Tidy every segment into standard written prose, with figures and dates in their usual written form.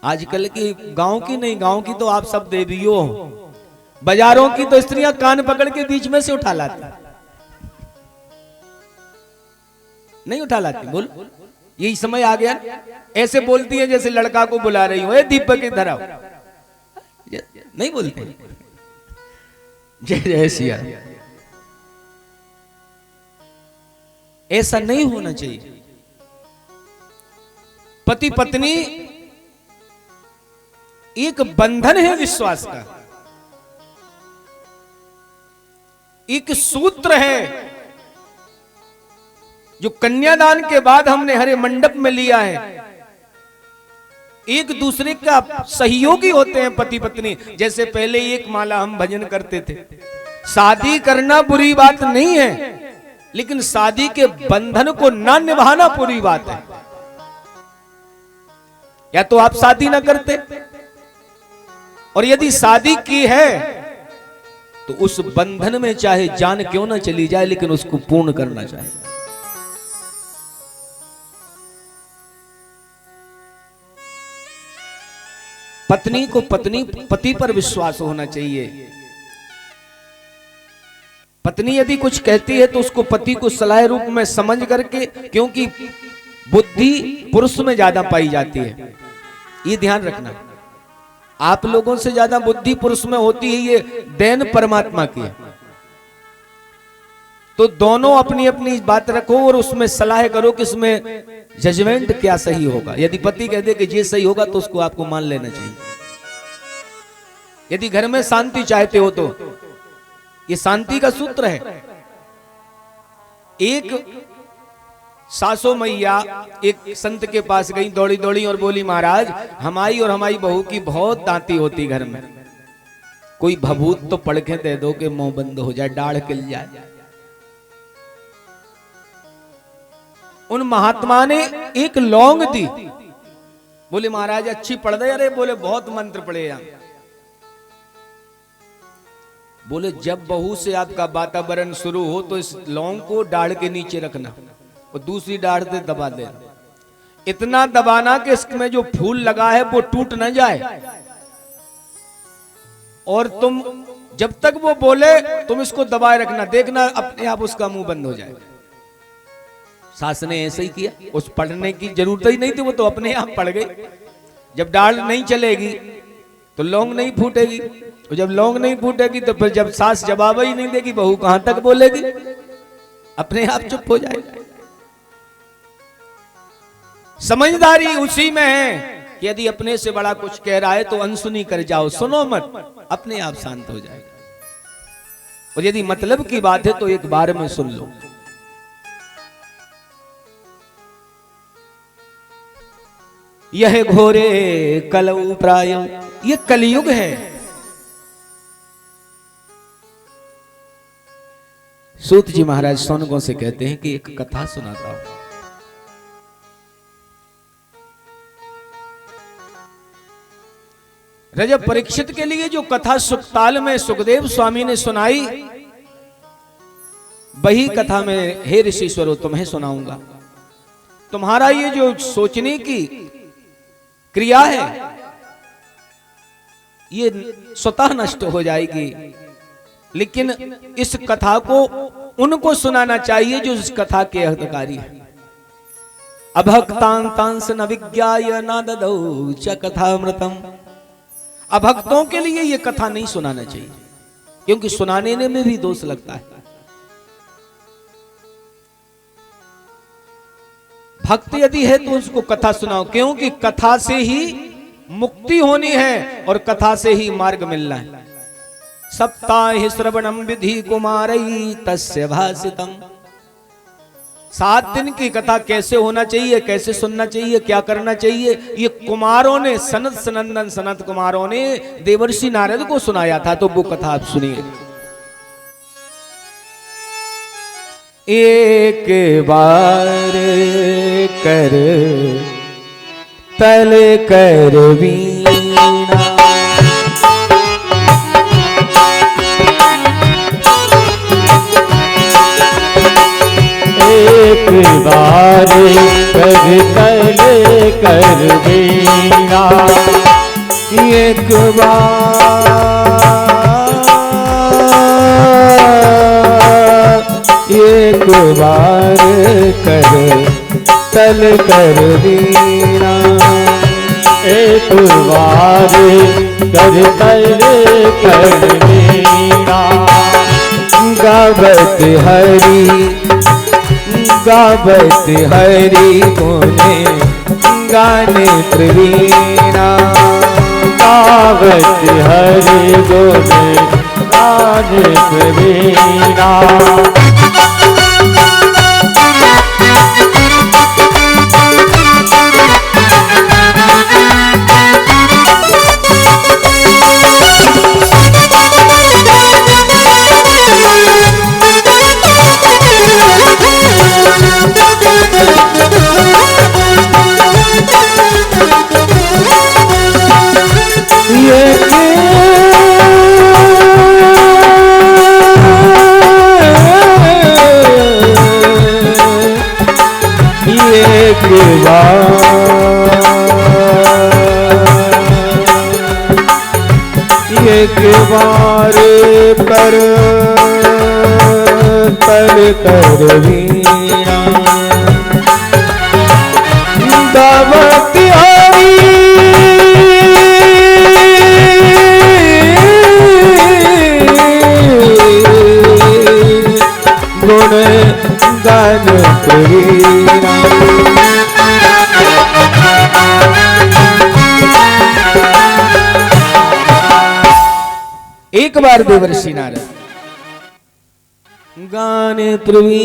आजकल की गांव की नहीं, गांव की तो आप सब देवियों हो, बाजारों की तो स्त्रियां कान पकड़ के बीच में से उठा लाती, नहीं उठा लाती। बोल, यही समय आ गया। ऐसे बोलती है जैसे लड़का को बुला रही हो, ए दीपक इधर आओ, नहीं बोलते। जय जय सिया। ऐसा नहीं होना चाहिए। पति पत्नी एक बंधन है विश्वास का, एक सूत्र है जो कन्यादान के बाद हमने हरे मंडप में लिया है। एक दूसरे का सहयोगी होते हैं पति पत्नी। जैसे पहले एक माला हम भजन करते थे। शादी करना बुरी बात नहीं है, लेकिन शादी के बंधन को ना निभाना बुरी बात है। या तो आप शादी ना करते, और यदि शादी की है तो उस बंधन में चाहे जान क्यों ना चली जाए, लेकिन उसको पूर्ण करना चाहिए। पत्नी को पति पर विश्वास होना चाहिए। पत्नी यदि कुछ कहती है तो उसको पति को सलाह रूप में समझ करके, क्योंकि बुद्धि पुरुष में ज्यादा पाई जाती है, ये ध्यान रखना। आप लोगों से ज्यादा बुद्धि पुरुष में होती है, ये देन परमात्मा की है। तो दोनों अपनी अपनी बात रखो और उसमें सलाह करो कि इसमें जजमेंट क्या सही होगा। यदि पति कह दे कि ये सही होगा तो उसको आपको मान लेना चाहिए। यदि घर में शांति चाहते हो तो ये शांति का सूत्र है। एक सासो मैया एक संत के पास गई दौड़ी दौड़ी और बोली, महाराज हमारी और हमारी बहू की बहुत दांती होती घर में, कोई भभूत तो पढ़ के दे दो कि मुंह बंद हो जाए, दाढ़ खिल जाए। उन महात्मा ने एक लौंग दी। बोले महाराज अच्छी पढ़ दे। अरे बोले बहुत मंत्र पढ़े यहाँ। बोले जब बहू से आपका वातावरण शुरू हो तो इस लौंग को दाढ़ के नीचे रखना और दूसरी दाढ़ से दबा दे। इतना दबाना कि इसमें जो फूल लगा है वो टूट न जाए, और तुम जब तक वो बोले तुम इसको दबाए रखना, देखना अपने आप उसका मुंह बंद हो जाएगा। सास ने ऐसे ही किया। उस पढ़ने की जरूरत ही नहीं थी, वो तो अपने आप पढ़ गई। जब दाढ़ नहीं चलेगी तो लौंग नहीं फूटेगी, और जब लौंग नहीं फूटेगी तो फिर जब सास जवाब ही नहीं देगी, बहू कहां तक बोलेगी, अपने आप चुप हो जाएगी। समझदारी उसी में है कि यदि अपने से बड़ा कुछ कह रहा है तो अनसुनी कर जाओ, सुनो मत, अपने आप शांत हो जाएगा। और यदि मतलब की बात है तो एक बार में सुन लो। यह घोरे कलऊ प्राय, ये कलयुग है। सूत जी महाराज सौनकों से कहते हैं कि एक कथा सुनाता हूं। रजब परीक्षित के लिए जो कथा सुखताल में सुखदेव स्वामी ने सुनाई, वही कथा में हे ऋषिश्वरों तुम्हें सुनाऊंगा। तुम्हारा ये जो सोचने की क्रिया है ये स्वतः नष्ट हो जाएगी, लेकिन इस कथा को उनको सुनाना चाहिए जो इस कथा के अधिकारी है। अभक्तांतांस न विज्ञाय न ददौ च कथामृतम। अभक्तों के लिए ये कथा नहीं सुनाना चाहिए, क्योंकि सुनाने में भी दोष लगता है। भक्त यदि है तो उसको कथा सुनाओ, क्योंकि कथा से ही मुक्ति होनी है और कथा से ही मार्ग मिलना है। सप्ताह श्रवणम विधि कुमारई तस्य भासितम। 7 दिन की कथा कैसे होना चाहिए, कैसे सुनना चाहिए, क्या करना चाहिए, ये कुमारों ने, सनत सनंदन सनत कुमारों ने देवर्षि नारद को सुनाया था। तो वो कथा आप सुनिए। एक बार कर तल कर वीणा, एक बार कर तल कर वीणा, बार कर तल कर दीना, एक बार कर तल कर दीना। गावत हरि गुने गाने प्रवीणा, गावत हरि गुने गाने प्रवीणा। एक बार पर तल कर वीणा, दावत हरि गुण गान प्रवीणा। एक बार देवर्षि नारद गाने प्रवीणा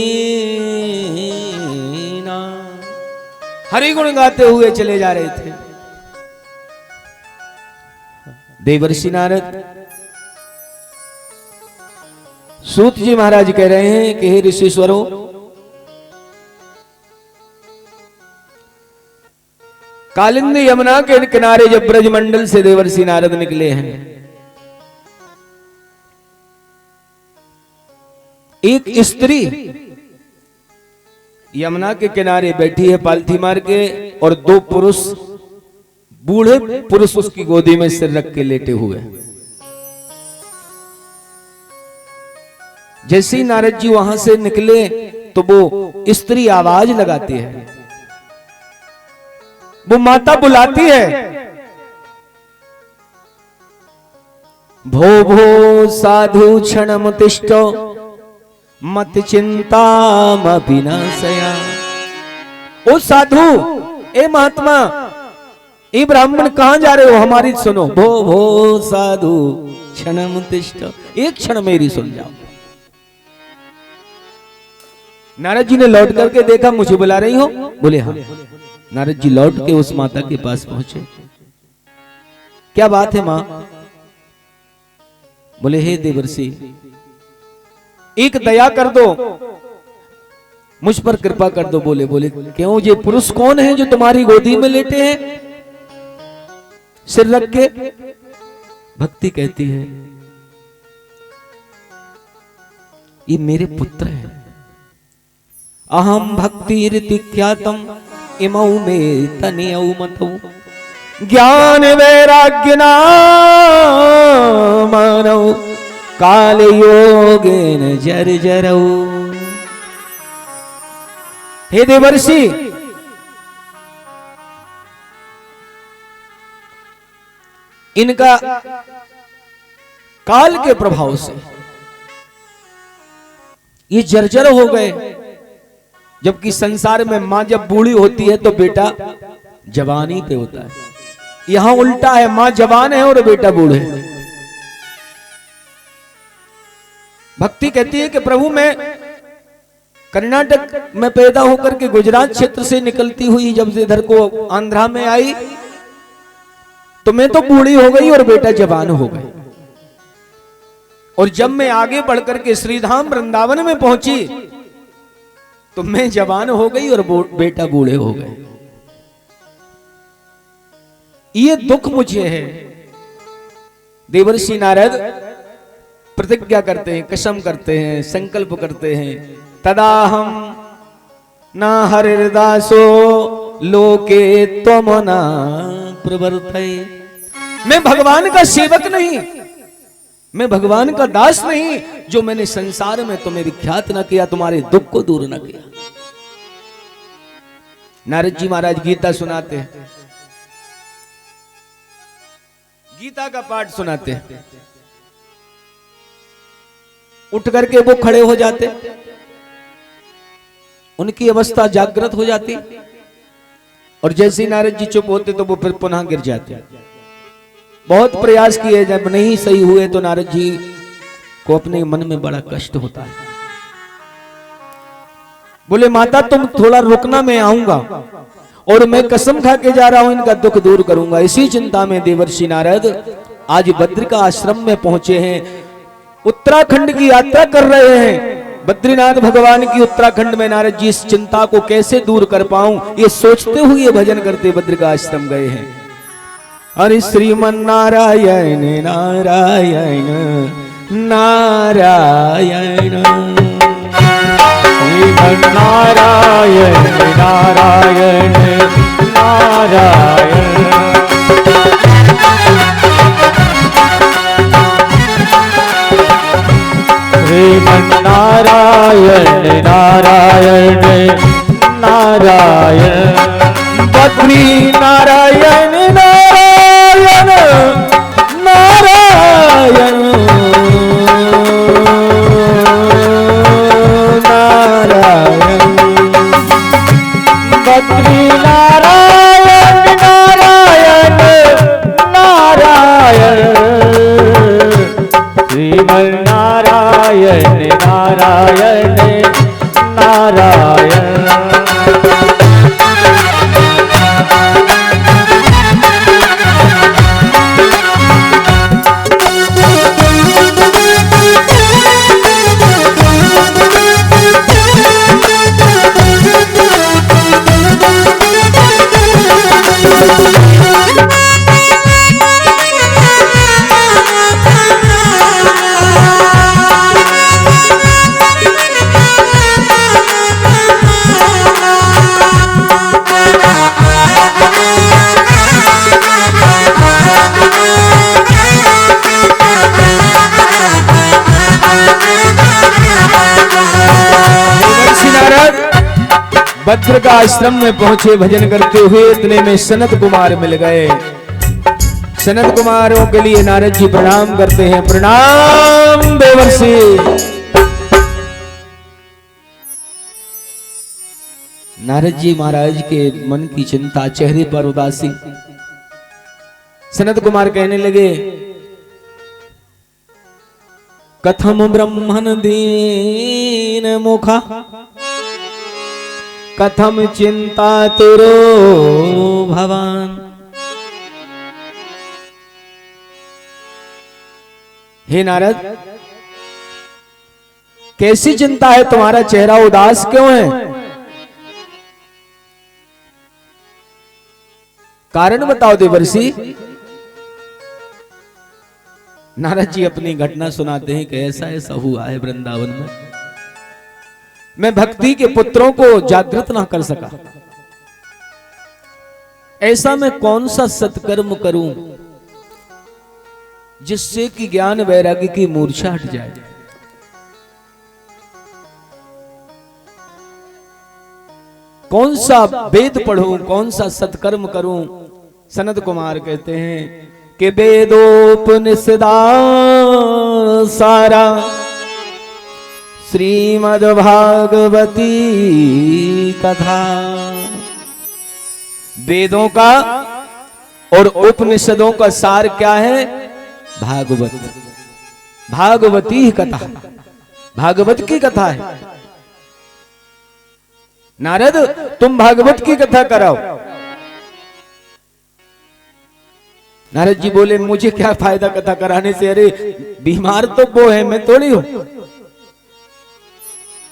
हरि गुण गाते हुए चले जा रहे थे। देवर्षि नारद सूत जी महाराज कह रहे हैं कि हे ऋषिश्वरों, कालिंदी यमुना के किनारे जब ब्रजमंडल से देवर्षि नारद निकले हैं, एक स्त्री यमुना के किनारे बैठी है पालथी मार के, और दो पुरुष, बूढ़े पुरुष उसकी गोदी में सिर रख के लेटे हुए। जैसे ही नारद जी वहां से निकले तो वो स्त्री आवाज लगाती है, वो माता बुलाती है, भो भो साधु क्षणम तिष्ठो मत चिंता विनाशया। ओ साधु, ए महात्मा, ए ब्राह्मण, कहां जा रहे हो? हमारी सुनो। भो भो साधु क्षणम तिष्ठ, एक क्षण मेरी सुन जाओ। नारद जी ने लौट करके देखा, मुझे बुला रही हो? बोले हाँ। नारद जी लौट के उस माता के पास पहुंचे। क्या बात है मां? बोले हे देवर्षि, एक दया कर दो, मुझ पर कृपा कर दो। बोले क्यों? ये पुरुष कौन है जो तुम्हारी गोदी में लेटे हैं सिर रख के? भक्ति कहती है ये मेरे पुत्र हैं। अहम भक्ति रीति ख्यातम इमौ में तनियौ मतौ, ज्ञान वैराग्य मानौ काल योगेन जर्जरौ। हे देवर्षि, इनका काल के प्रभाव से ये जर्जर हो गए। जबकि संसार में मां जब बूढ़ी होती है तो बेटा जवानी पे होता है, यहां उल्टा है, मां जवान है और बेटा बूढ़े। भक्ति कहती है कि प्रभु, मैं कर्नाटक में पैदा होकर के गुजरात क्षेत्र से निकलती हुई जब से इधर को आंध्रा में आई तो मैं तो बूढ़ी हो गई और बेटा जवान हो गए, और जब मैं आगे बढ़कर के श्रीधाम वृंदावन में पहुंची तो मैं जवान हो गई और बेटा बूढ़े हो गए। ये दुख मुझे है। देवर्षि नारद प्रतिज्ञा करते हैं, कसम करते हैं, संकल्प करते हैं, तदा हम ना हरिदासो लोके त्वम ना प्रवर्तये मैं भगवान का सेवक नहीं, मैं भगवान का दास नहीं, जो मैंने संसार में तुम्हें विख्यात न किया, तुम्हारे दुख को दूर न किया। नारद जी महाराज गीता सुनाते हैं, गीता का पाठ सुनाते हैं, उठ करके वो खड़े हो जाते, उनकी अवस्था जागृत हो जाती, और जैसे ही नारद जी चुप होते तो वो फिर पुनः गिर जाते। बहुत प्रयास किए, जब नहीं सही हुए तो नारद जी को अपने मन में बड़ा कष्ट होता है। बोले माता तुम थोड़ा रुकना, मैं आऊंगा और मैं कसम खा के जा रहा हूं इनका दुख दूर करूंगा। इसी चिंता में देवर्षि नारद आज बद्रिका आश्रम में पहुंचे हैं, उत्तराखंड की यात्रा कर रहे हैं। बद्रीनाथ भगवान की उत्तराखंड में नारद जी इस चिंता को कैसे दूर कर पाऊं, ये सोचते हुए भजन करते बद्रिका आश्रम गए हैं। हरि श्रीमन नारायण नारायण नारायण, श्रीमन नारायण नारायण नारायण, श्रीमन नारायण नारायण नारायण, बद्री नारायण नारायण नारायण नारायण, बद्री नारायण नारायण नारायण, श्रीमन नारायण नारायण नारायण, बद्रिका आश्रम में पहुंचे भजन करते हुए, इतने में सनत कुमार मिल गए। सनत कुमारों के लिए नारद जी प्रणाम करते हैं, प्रणाम देवर्षि। नारद जी महाराज के मन की चिंता, चेहरे पर उदासी। सनत कुमार कहने लगे, कथम ब्रह्मन दीन मुखा कथम चिंता तुरो भवान। हे नारद, कैसी चिंता है, तुम्हारा चेहरा उदास क्यों है? कारण बताओ देवर्षि। नारद जी अपनी घटना सुनाते हैं कि ऐसा ऐसा हुआ है वृंदावन में, मैं भक्ति के पुत्रों को जागृत ना कर सका। ऐसा मैं कौन सा सत्कर्म करूं जिससे कि ज्ञान वैराग्य की मूर्छा हट जाए। कौन सा वेद पढ़ूं, कौन सा सत्कर्म करूं? सनत कुमार कहते हैं कि वेदोपनिषदा सारा श्रीमद् भागवती कथा। वेदों का और उपनिषदों का सार क्या है? भागवत, भागवती कथा, भागवत की कथा है। नारद, तुम भागवत की कथा कराओ। नारद जी बोले, मुझे क्या फायदा कथा कराने से, अरे बीमार तो वो है, मैं थोड़ी हूं।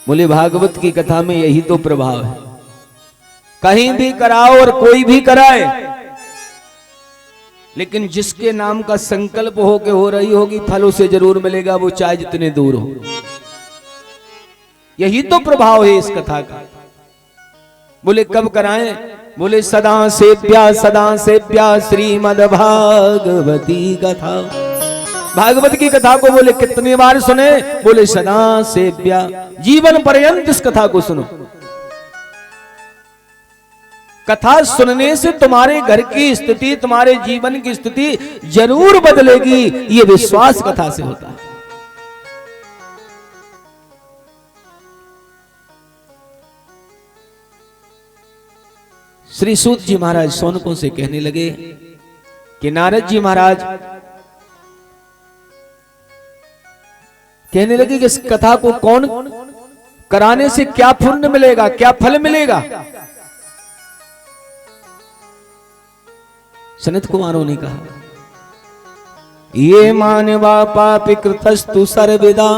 बोले, भागवत की कथा में यही तो प्रभाव है। कहीं भी कराओ और कोई भी कराए, लेकिन जिसके नाम का संकल्प हो के हो रही होगी, फल उसे जरूर मिलेगा, वो चाहे जितने दूर हो। यही तो प्रभाव है इस कथा का। बोले, कब कराएं? बोले सदा सेव्या श्रीमद् भागवती कथा। भागवत की कथा को बोले कितनी बार सुने? बोले सदा सेव्या, जीवन पर्यंत इस कथा को सुनो। कथा सुनने से तुम्हारे घर की स्थिति, तुम्हारे जीवन की स्थिति जरूर बदलेगी, ये विश्वास कथा से होता है। श्री सूत जी महाराज सौनकों से कहने लगे कि नारद जी महाराज कहने लगे कि इस कथा को कौन कराने से क्या पुण्य मिलेगा, क्या फल मिलेगा? सनत कुमारों ने कहा, ये मानवा पापी कृतस्तु सर्वदा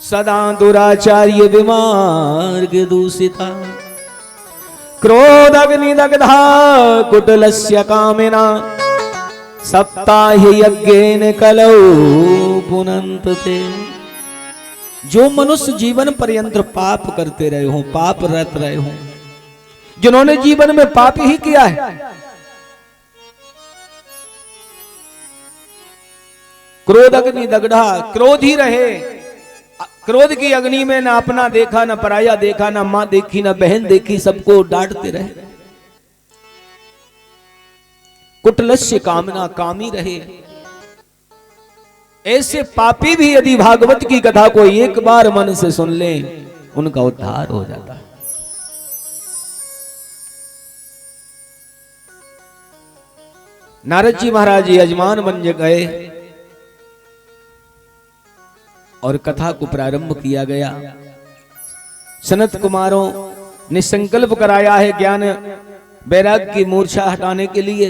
सदा दुराचार्य विमार्ग दूषिता क्रोध अग्नि दग्धा कुटलस्य कामिना सप्ताह यज्ञेन कलौ पुनन्ते। जो मनुष्य जीवन पर्यंत पाप करते रहे हो, पाप रत रहे हो, जिन्होंने जीवन में पाप ही किया है, क्रोध अग्नि दग्धा, क्रोध ही रहे, क्रोध की अग्नि में ना अपना देखा, ना पराया देखा, ना मां देखी, ना बहन देखी, सबको डांटते रहे। कुटलस्य कामना, कामी रहे। ऐसे पापी भी यदि भागवत की कथा को एक बार मन से सुन लें, उनका उद्धार हो जाता है। नारद जी महाराज यजमान बन गए और कथा को प्रारंभ किया गया। सनत कुमारों ने संकल्प कराया है ज्ञान वैराग की मूर्छा हटाने के लिए,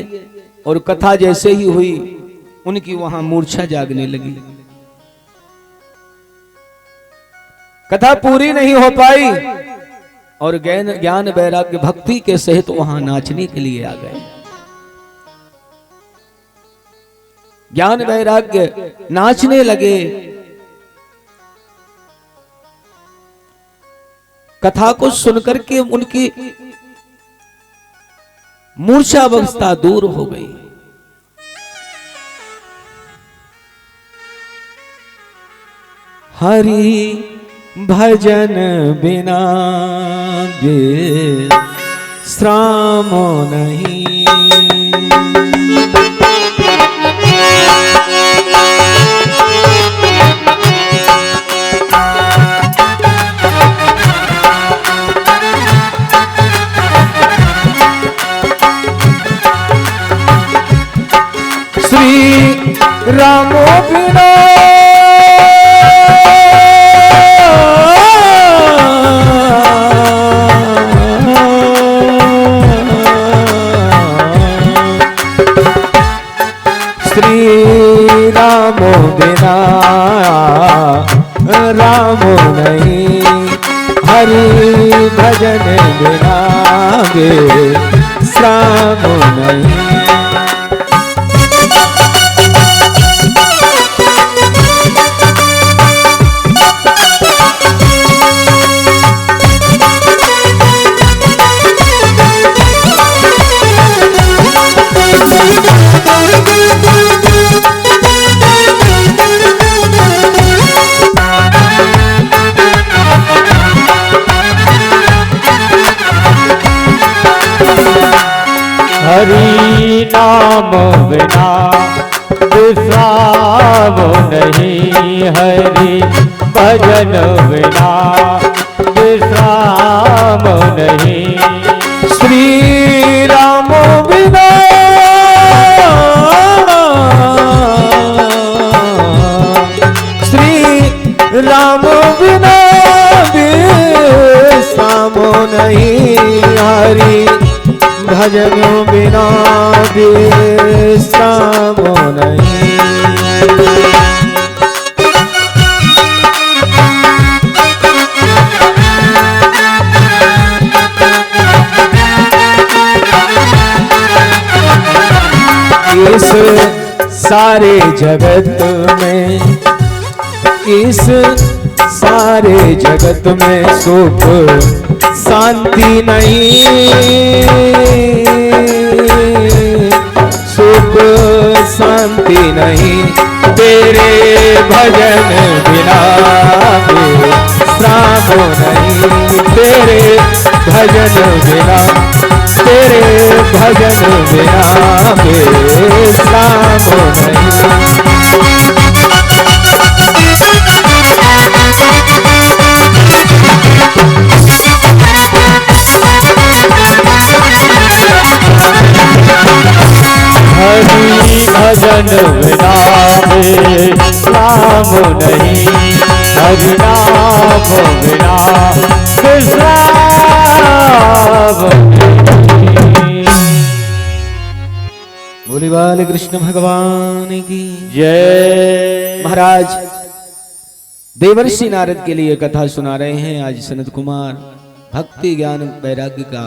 और कथा जैसे ही हुई उनकी वहां मूर्छा जागने लगी। कथा पूरी नहीं हो पाई और ज्ञान वैराग्य भक्ति के सहित वहां नाचने के लिए आ गए। ज्ञान वैराग्य नाचने लगे। कथा को सुनकर के उनकी मूर्छावस्था दूर हो गई। हरि भजन बिना विश्राम नहीं, रामो बिना श्री रामो बिना रामो नहीं, हरि भजन बिना विश्राम नहीं। हरि नाम बिना विश्राम नहीं, हरि भजन बिना विश्राम नहीं। श्री राम बिना श्री राम बिना विश्राम नहीं, हरि भजन बिना विश्राम नहीं। इस सारे जगत में, इस सारे जगत में सुख शांति नहीं, सुख शांति नहीं, तेरे भजन बिना विश्राम नहीं, तेरे भजन बिना, तेरे भजन बिना विश्राम नहीं। हरि भजन बिना विश्राम नहीं, हरि नाम बिना विश्राम नहीं। बोले बाल कृष्ण भगवान की जय। महाराज देवर्षि नारद के लिए कथा सुना रहे हैं आज सनत कुमार। भक्ति ज्ञान वैराग्य का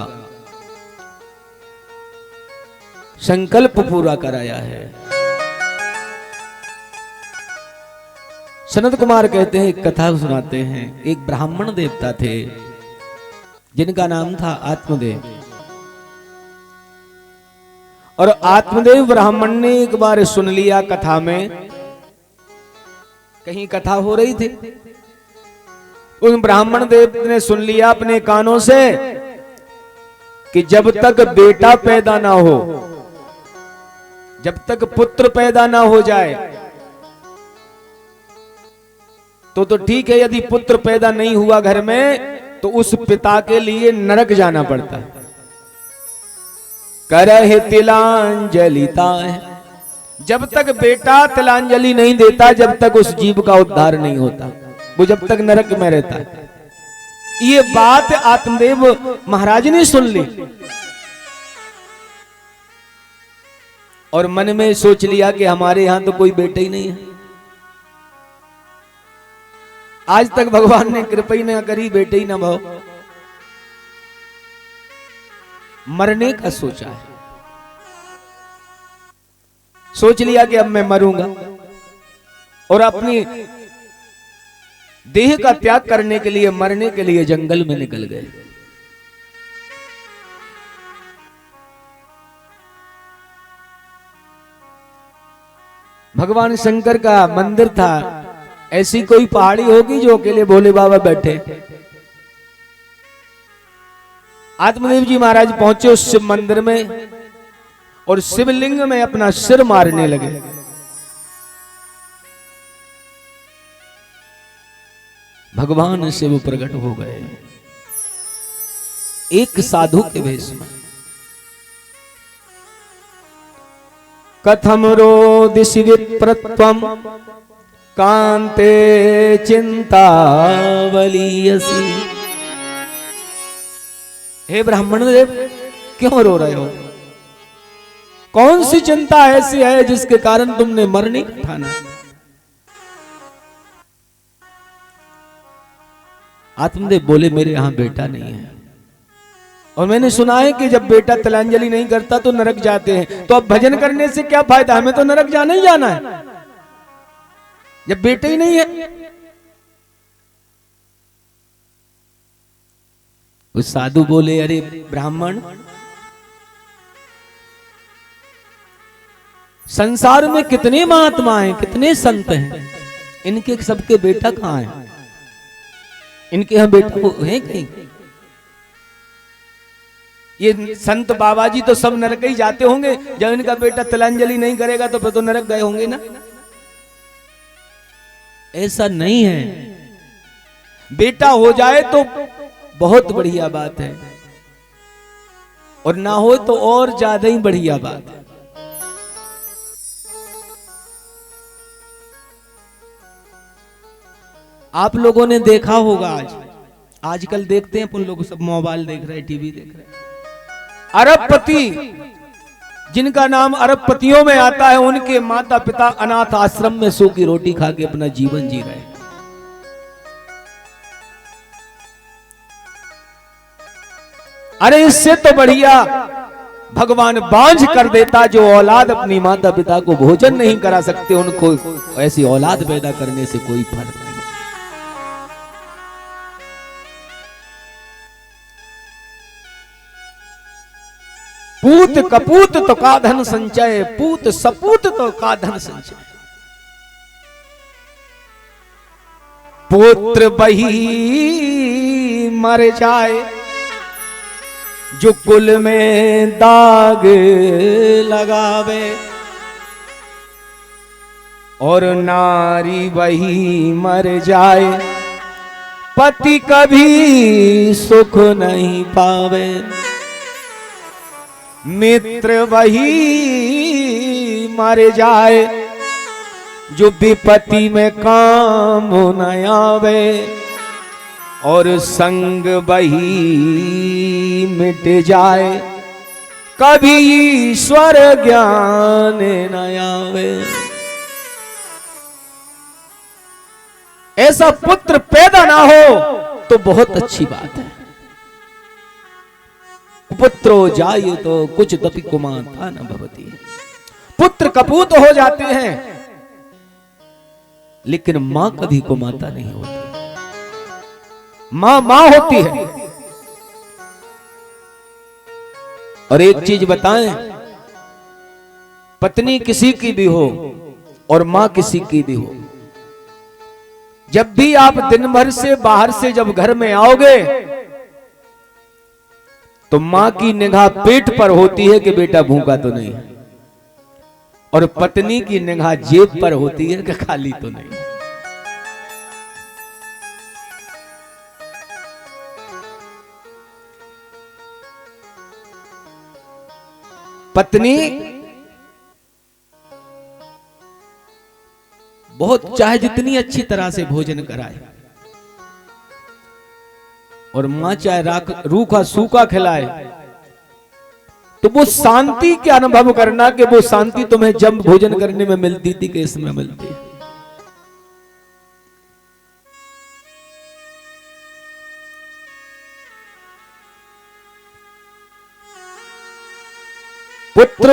संकल्प पूरा कराया है। सनत कुमार कहते हैं, एक कथा सुनाते हैं। एक ब्राह्मण देवता थे जिनका नाम था आत्मदेव। और आत्मदेव ब्राह्मण ने एक बार सुन लिया कथा में, कहीं कथा हो रही थी, उन ब्राह्मण देव ने सुन लिया अपने कानों से कि जब तक बेटा पैदा ना हो, जब तक पुत्र पैदा ना हो जाए तो ठीक है, यदि पुत्र पैदा नहीं हुआ घर में तो उस पिता के लिए नरक जाना पड़ता है। करहि तिलांजलिता है, जब तक बेटा तिलांजलि नहीं देता, जब तक उस जीव का उद्धार नहीं होता, वो जब तक नरक में रहता है। ये बात आत्मदेव महाराज ने सुन ली और मन में सोच लिया कि हमारे यहां तो कोई बेटा ही नहीं है। आज तक भगवान ने कृपा ही ना करी, बेटे ही ना भाव। मरने का सोचा है, सोच लिया कि अब मैं मरूंगा और अपनी देह का त्याग करने के लिए, मरने के लिए जंगल में निकल गए। भगवान शंकर का मंदिर था, ऐसी कोई पहाड़ी होगी जो अकेले भोले बाबा बैठे। आत्मदेव जी महाराज पहुंचे उस शिव मंदिर में और शिवलिंग में अपना सिर मारने लगे। भगवान शिव प्रकट हो गए एक साधु के वेश में। कथम रोदिषि विप्रत्वम कांते चिंतावलीयसी। हे ब्राह्मण देव, क्यों रो रहे हो? कौन सी चिंता ऐसी है जिसके कारण तुमने मरने का ठाना? आत्मदेव बोले, मेरे यहां बेटा नहीं है और मैंने सुना है कि जब बेटा तिलांजलि नहीं करता तो नरक जाते हैं, तो अब भजन करने से क्या फायदा? हमें तो नरक जाना ही जाना है जब बेटे ही नहीं है। उस साधु बोले, अरे ब्राह्मण, संसार में कितने महात्मा हैं, कितने संत हैं, इनके सबके बेटा कहां हैं? इनके यहां बेटा है कहीं? ये संत बाबा जी तो सब नरक ही जाते होंगे, जब इनका बेटा तिलांजलि नहीं करेगा तो फिर तो नरक गए होंगे ना। ऐसा नहीं है, बेटा हो जाए तो बहुत बढ़िया बात है और ना हो तो और ज्यादा ही बढ़िया बात है। आप लोगों ने देखा होगा, आजकल देखते हैं अपन लोग, सब मोबाइल देख रहे हैं, टीवी देख रहे हैं। अरबपति जिनका नाम अरबपतियों में आता है, उनके माता पिता अनाथ आश्रम में सो की रोटी खा के अपना जीवन जी रहे हैं। अरे इससे तो बढ़िया भगवान बांझ कर देता। जो औलाद अपनी माता पिता को भोजन नहीं करा सकते, उनको ऐसी औलाद पैदा करने से कोई फर्क नहीं। पूत कपूत तो का धन संचय, पूत सपूत तो का धन संचय। पुत्र बही मर जाए, जो कुल में दाग लगावे, और नारी वही मर जाए, पति कभी सुख नहीं पावे। मित्र वही मर जाए, जो विपत्ति में काम न आवे, और संग वही मिट जाए, कभी ईश्वर ज्ञान न आवे। ऐसा पुत्र पैदा ना हो तो बहुत अच्छी बात है। पुत्रो जायतो कुछ दपि कुमाता न भवति। पुत्र कपूत हो जाते हैं, लेकिन मां कभी कुमाता नहीं होती। मां मां होती है। और एक चीज बताएं, पत्नी किसी की भी हो और मां किसी की भी हो, जब भी आप दिन भर से बाहर से जब घर में आओगे तो मां की निगाह पेट पर होती है कि बेटा भूखा तो नहीं है, और पत्नी की निगाह जेब पर होती है कि खाली तो नहीं। पत्नी बहुत चाहे जितनी अच्छी तरह से भोजन कराए, और मां चाहे रूखा सूखा खिलाए, तो वो शांति के अनुभव करना कि वो शांति तुम्हें जब भोजन करने में मिलती थी कि इसमें मिलती है। पुत्र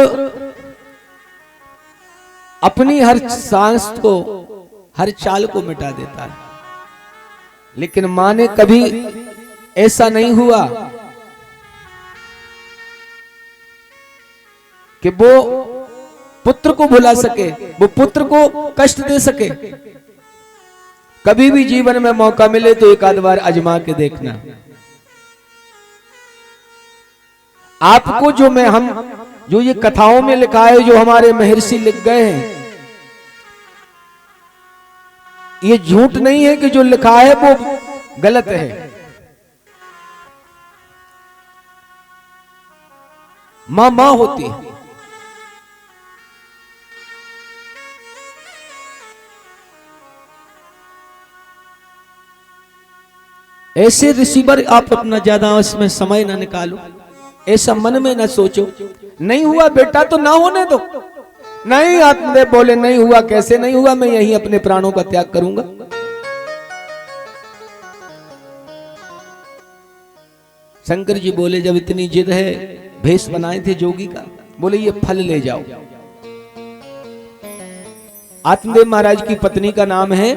अपनी हर सांस को, हर चाल को मिटा देता है, लेकिन मां ने कभी ऐसा नहीं हुआ कि वो पुत्र को भुला सके, वो पुत्र को कष्ट दे सके। कभी भी जीवन में मौका मिले तो एक आध बार आजमा के देखना। आपको जो ये कथाओं में लिखा है, जो हमारे महर्षि लिख गए हैं, ये झूठ नहीं है कि जो लिखा है वो गलत है। मां मां होती है। ऐसे रिसीवर आप अपना ज्यादा इसमें समय ना निकालो, ऐसा मन में ना सोचो। नहीं हुआ बेटा तो ना होने दो। नहीं, आत्मदेव बोले नहीं हुआ, कैसे नहीं हुआ, मैं यही अपने प्राणों का त्याग करूंगा। शंकर जी बोले जब इतनी जिद है, भेष बनाए थे जोगी का, बोले ये फल ले जाओ। आत्मदेव महाराज की पत्नी का नाम है,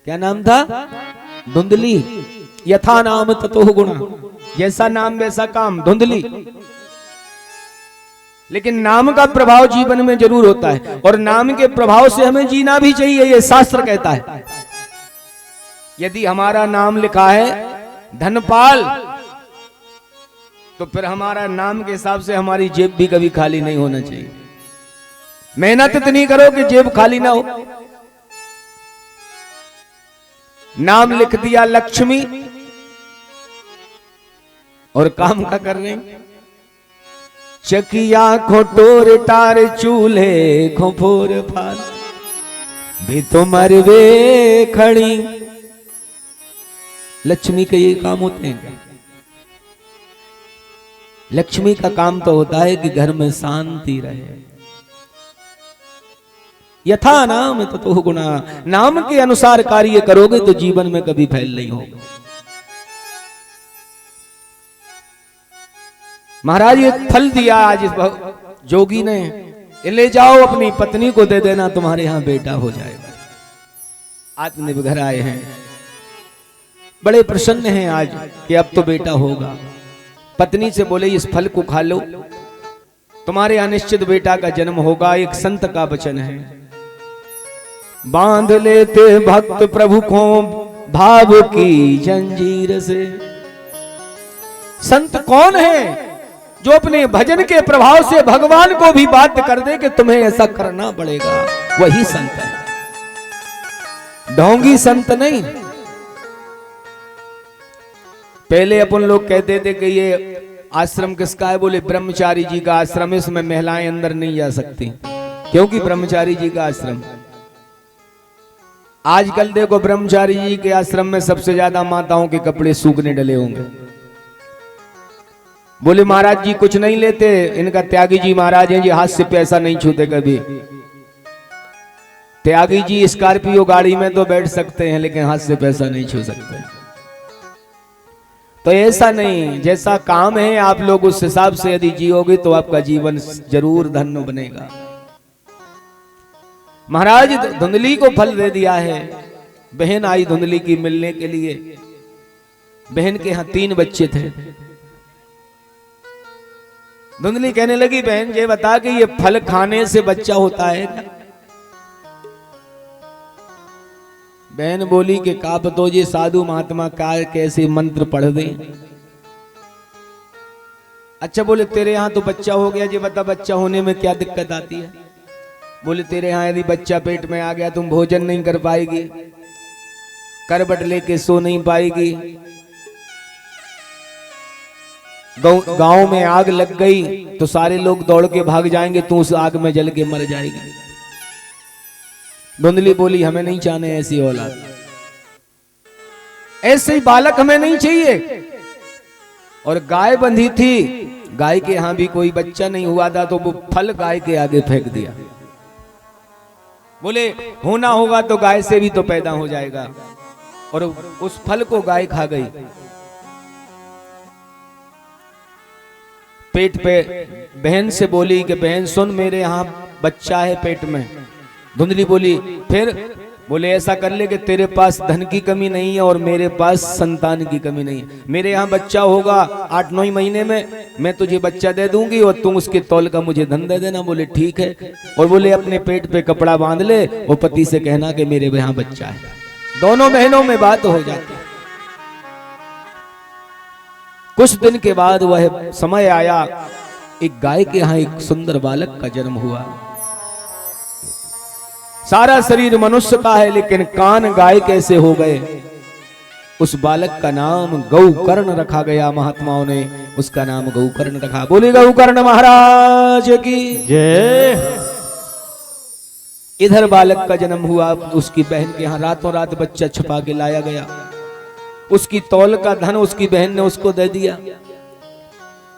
क्या नाम था? धुंधली। यथा नाम ततो गुणा, जैसा नाम वैसा काम, धुंधली। लेकिन नाम का प्रभाव जीवन में जरूर होता है, और नाम के प्रभाव से हमें जीना भी चाहिए, ये शास्त्र कहता है। यदि हमारा नाम लिखा है धनपाल, तो फिर हमारा नाम के हिसाब से हमारी जेब भी कभी खाली नहीं होना चाहिए। मेहनत इतनी करो कि जेब खाली ना हो। नाम लिख दिया लक्ष्मी, और काम का कर रहे हैं। चकिया खोटोर टार चूल्हे खोफोर फाल, भी तो मरवे खड़ी। लक्ष्मी के ये काम होते हैं। लक्ष्मी का काम तो होता है कि घर में शांति रहे। यथा नाम ततो गुणा, नाम के अनुसार कार्य करोगे तो जीवन में कभी फैल नहीं होगा। महाराज एक फल दिया आज जोगी ने, ले जाओ अपनी पत्नी को दे देना, तुम्हारे यहां बेटा हो जाएगा। आत्मदेव घर आए हैं, बड़े प्रसन्न हैं आज कि अब तो बेटा होगा। पत्नी से बोले इस फल को खा लो, तुम्हारे अनिश्चित बेटा का जन्म होगा। एक संत का वचन है, बांध लेते भक्त प्रभु को भाव की जंजीर से। संत कौन है जो अपने भजन के प्रभाव से भगवान को भी बाध्य कर दे कि तुम्हें ऐसा करना पड़ेगा? वही संत है, ढोंगी संत नहीं। पहले अपन लोग कहते थे कि ये आश्रम किसका है, बोले ब्रह्मचारी जी का आश्रम है, इसमें महिलाएं अंदर नहीं जा सकती, क्योंकि ब्रह्मचारी जी का आश्रम। आजकल देखो ब्रह्मचारी जी के आश्रम में सबसे ज्यादा माताओं के कपड़े सूखने डले होंगे। बोले महाराज जी कुछ नहीं लेते, इनका त्यागी जी महाराज हैं जी, हाथ से पैसा नहीं छूते कभी। त्यागी जी स्कॉर्पियो गाड़ी में तो बैठ सकते हैं, लेकिन हाथ से पैसा नहीं छू सकते। तो ऐसा नहीं, जैसा काम है आप लोग उस हिसाब से यदि जियोगे तो आपका जीवन जरूर धन्य बनेगा। महाराज धुंधली को फल दे दिया है। बहन आई धुंधली की मिलने के लिए। बहन के यहां 3 बच्चे थे। धुंधली कहने लगी बहन ये बता कि ये फल खाने से बच्चा होता है क्या? बहन बोली कि का बतो जी साधु महात्मा का कैसे मंत्र पढ़ दे। अच्छा बोले तेरे यहां तो बच्चा हो गया, जी बता बच्चा होने में क्या दिक्कत आती है? बोले तेरे यहां यदि बच्चा पेट में आ गया तुम भोजन नहीं कर पाएगी, करबट लेके सो नहीं पाएगी, गांव में आग लग गई तो सारे लोग दौड़ के भाग जाएंगे, तू उस आग में जल के मर जाएगी। धुंधली बोली हमें नहीं चाहने ऐसी औलाद, ऐसे ही बालक हमें नहीं चाहिए। और गाय बंधी थी, गाय के यहां भी कोई बच्चा नहीं हुआ था, तो वो फल गाय के आगे फेंक दिया। बोले होना होगा तो गाय से भी तो पैदा हो जाएगा, और उस फल को गाय खा गई। पेट पे बहन से बोली कि बहन सुन मेरे यहां बच्चा है पेट में। धुंधली बोली फिर? बोले ऐसा कर ले कि तेरे पास धन की कमी नहीं है और मेरे पास संतान की कमी नहीं है। मेरे यहाँ बच्चा होगा 8-9 महीने में, मैं तुझे बच्चा दे दूंगी और तुम उसके तौल का मुझे धन दे देना। बोले ठीक है। और बोले अपने पेट पे कपड़ा बांध ले और पति से कहना कि मेरे यहाँ बच्चा है। दोनों बहनों में बात हो जाती। कुछ दिन के बाद वह समय आया, एक गाय के यहाँ एक सुंदर बालक का जन्म हुआ। सारा शरीर मनुष्य का है लेकिन कान गाय कैसे हो गए? उस बालक का नाम गौकर्ण रखा गया। महात्माओं ने उसका नाम गौकर्ण रखा। बोले गौकर्ण महाराज की जय। इधर बालक का जन्म हुआ, उसकी बहन के यहाँ रातों रात बच्चा छुपा के लाया गया। उसकी तौल का धन उसकी बहन ने उसको दे दिया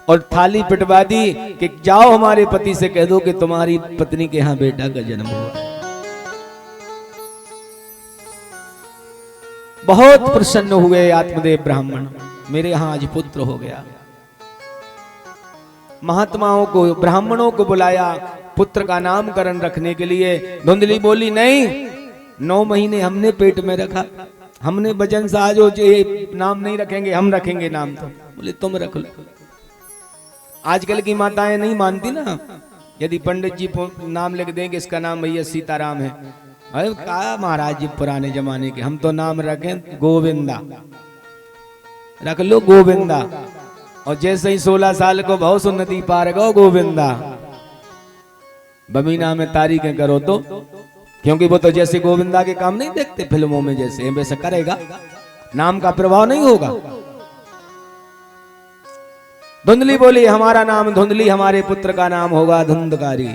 और थाली पिटवा दी कि जाओ हमारे पति से कह दो कि तुम्हारी पत्नी के यहाँ बेटा का जन्म हुआ। बहुत प्रसन्न हुए आत्मदेव ब्राह्मण, मेरे यहां आज पुत्र हो गया। महात्माओं को ब्राह्मणों को बुलाया पुत्र का नामकरण रखने के लिए। धुंधली बोली नहीं, 9 महीने हमने पेट में रखा, हमने वजन से आज ये नाम नहीं रखेंगे, हम रखेंगे नाम। तो बोले तुम रख लो। आजकल की माताएं नहीं मानती ना, यदि पंडित जी नाम लिख देंगे इसका नाम भैया सीताराम है, अरे कहा महाराज जी पुराने जमाने के, हम तो नाम रखें गोविंदा, रख लो गोविंदा। और जैसे ही 16 साल को बहुत सुन्नति पार गो गोविंदा, बमीना में तारीखें करो तो, क्योंकि वो तो जैसे गोविंदा के काम नहीं देखते फिल्मों में जैसे, वैसे करेगा, नाम का प्रभाव नहीं होगा। धुंधली बोली हमारा नाम धुंधली, हमारे पुत्र का नाम होगा धुंधकारी।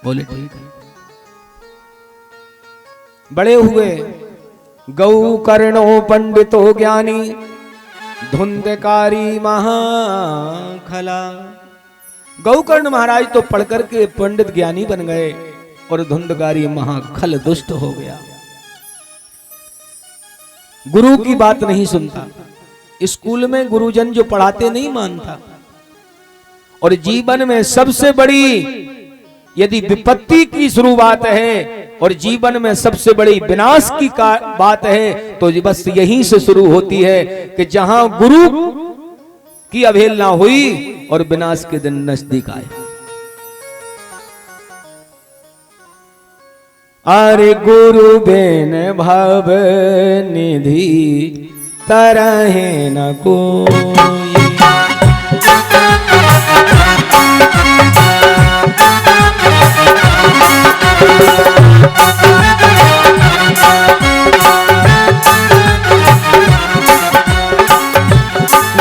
बोले ठीक है। बड़े हुए, गौकर्णो पंडितो ज्ञानी धुंधकारी महाखला। गौकर्ण महाराज तो पढ़कर के पंडित ज्ञानी बन गए और धुंधकारी महाखल दुष्ट हो गया। गुरु की बात नहीं सुनता, स्कूल में गुरुजन जो पढ़ाते नहीं मानता, और जीवन में सबसे बड़ी यदि विपत्ति की शुरुआत है और जीवन में सबसे बड़ी विनाश की बात है तो बस यहीं से शुरू होती है कि जहां गुरु की अवहेलना हुई और विनाश के दिन नजदीक आए। अरे गुरु बेन भव निधि तरह न कोई,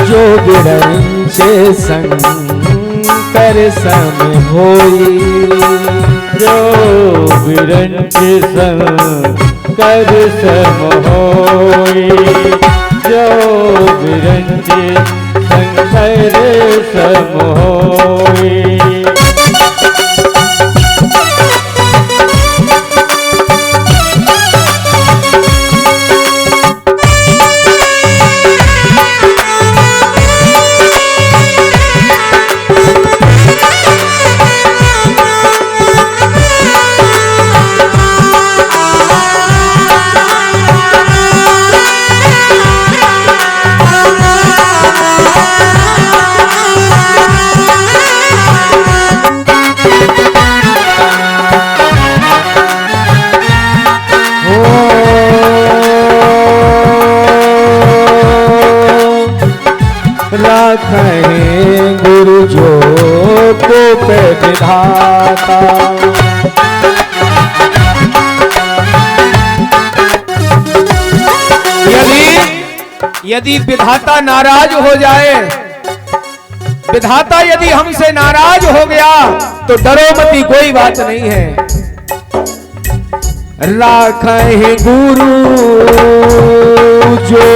जो बिरंचे शंकर सम होई, जो बिरंच शंकर सम होई, जो बिरंच शंकर सम होई। राखें गुरु जो को पे विधाता, यदि विधाता नाराज हो जाए, विधाता यदि हमसे नाराज हो गया तो डरो मती, कोई बात नहीं है। राखें गुरु जो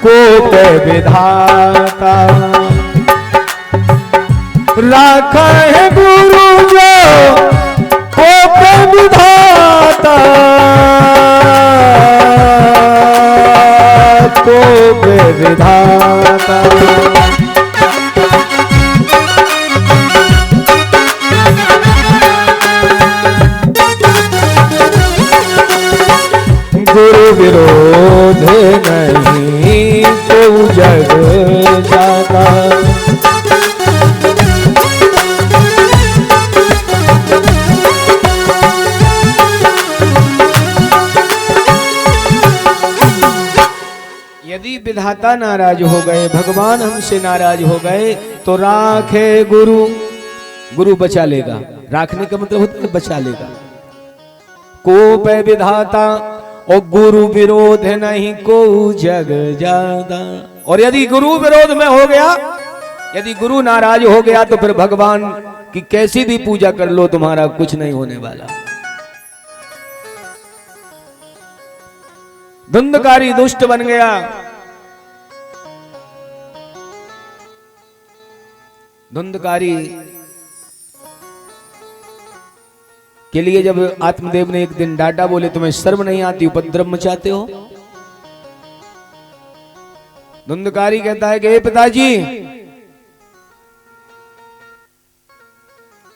को पे विधाता, राखें गुरु जो को पे विधाता, को पे विधाता। गुरु विरोध नहीं तो जग जाता, यदि विधाता नाराज हो गए, भगवान हमसे नाराज हो गए तो राखे गुरु, गुरु बचा लेगा। राखने का मतलब होता है बचा लेगा। को पे विधाता और गुरु विरोध नहीं को जग जादा। और यदि गुरु विरोध में हो गया, यदि गुरु नाराज हो गया तो फिर भगवान की कैसी भी पूजा कर लो तुम्हारा कुछ नहीं होने वाला। धुंधकारी दुष्ट बन गया, धुंधकारी के लिए जब आत्मदेव ने एक दिन डांटा, बोले तुम्हें शर्म नहीं आती, उपद्रव मचाते हो। धुंधकारी कहता है कि हे पिताजी,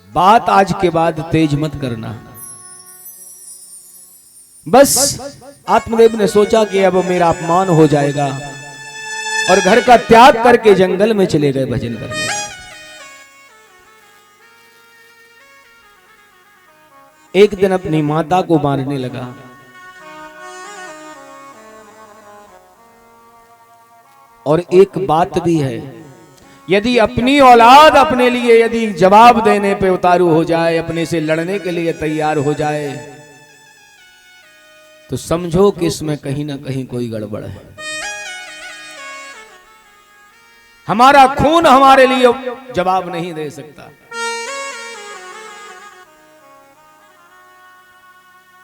बात आज के बाद तेज मत करना। बस आत्मदेव ने सोचा कि अब मेरा अपमान हो जाएगा और घर का त्याग करके जंगल में चले गए भजन करने। एक दिन अपनी माता को मारने लगा। और एक बात भी है, यदि अपनी औलाद अपने लिए यदि जवाब देने पे उतारू हो जाए, अपने से लड़ने के लिए तैयार हो जाए, तो समझो कि इसमें कहीं ना कहीं कोई गड़बड़ है। हमारा खून हमारे लिए जवाब नहीं दे सकता।